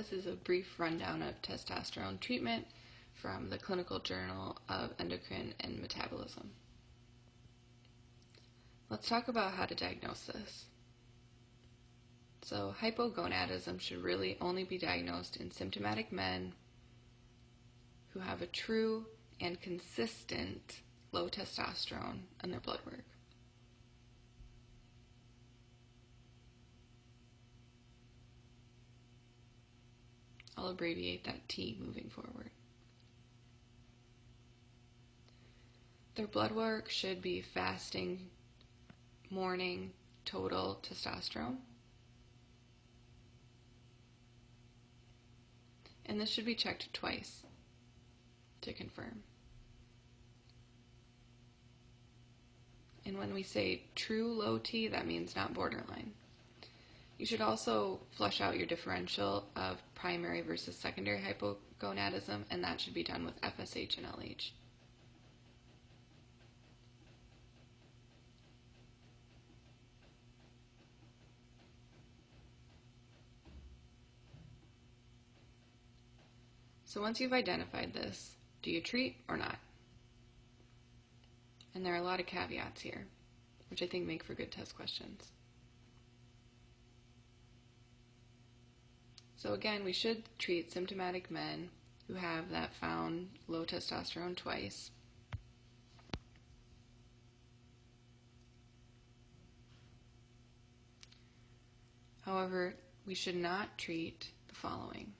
This is a brief rundown of testosterone treatment from the Clinical Journal of Endocrine and Metabolism. Let's talk about how to diagnose this. So, hypogonadism should really only be diagnosed in symptomatic men who have a true and consistent low testosterone in their blood work. I'll abbreviate that T moving forward. Their blood work should be fasting morning total testosterone. And this should be checked twice to confirm. And when we say true low T, that means not borderline. You should also flush out your differential of primary versus secondary hypogonadism, and that should be done with FSH and LH. So once you've identified this, do you treat or not? And there are a lot of caveats here, which I think make for good test questions. So again, we should treat symptomatic men who have that found low testosterone twice. However, we should not treat the following: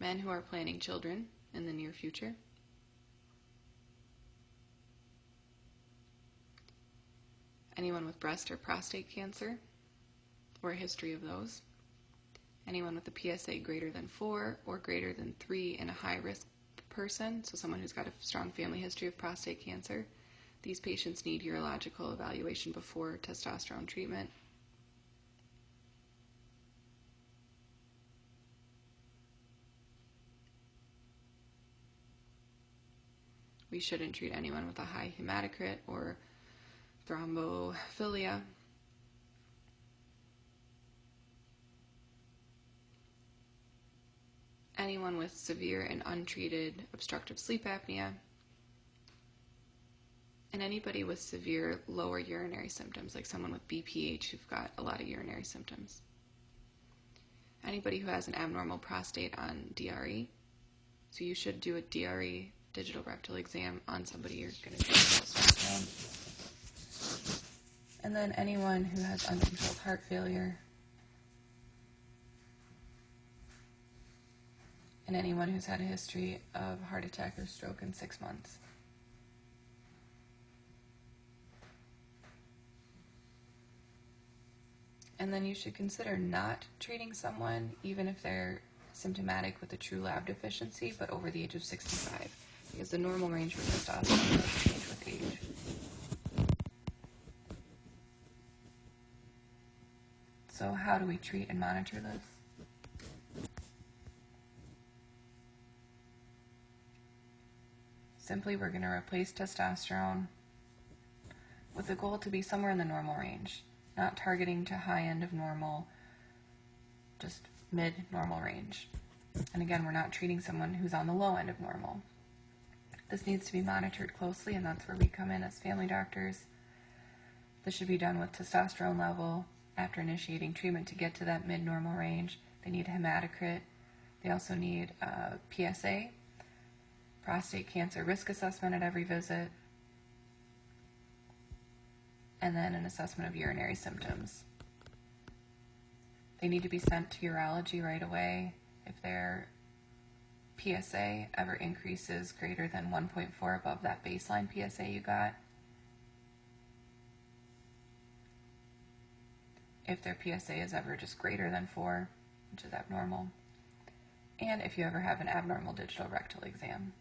men who are planning children in the near future, anyone with breast or prostate cancer, or a history of those, anyone with a PSA greater than 4 or greater than 3 in a high-risk person, so someone who's got a strong family history of prostate cancer. These patients need urological evaluation before testosterone treatment. We shouldn't treat anyone with a high hematocrit or thrombophilia. Anyone with severe and untreated obstructive sleep apnea, and anybody with severe lower urinary symptoms, like someone with BPH who've got a lot of urinary symptoms. Anybody who has an abnormal prostate on DRE, so you should do a DRE, digital rectal exam, on somebody you're going to do testosterone. And then anyone who has uncontrolled heart failure, and anyone who's had a history of heart attack or stroke in 6 months. And then you should consider not treating someone even if they're symptomatic with a true lab deficiency, but over the age of 65, because the normal range for testosterone does change with age. So how do we treat and monitor this? Simply, we're going to replace testosterone with the goal to be somewhere in the normal range, not targeting to high end of normal, just mid-normal range. And again, we're not treating someone who's on the low end of normal. This needs to be monitored closely, and that's where we come in as family doctors. This should be done with testosterone level after initiating treatment to get to that mid-normal range. They need a hematocrit. They also need a PSA, prostate cancer risk assessment at every visit, and then an assessment of urinary symptoms. They need to be sent to urology right away if their PSA ever increases greater than 1.4 above that baseline PSA you got. If their PSA is ever just greater than 4, which is abnormal. And if you ever have an abnormal digital rectal exam.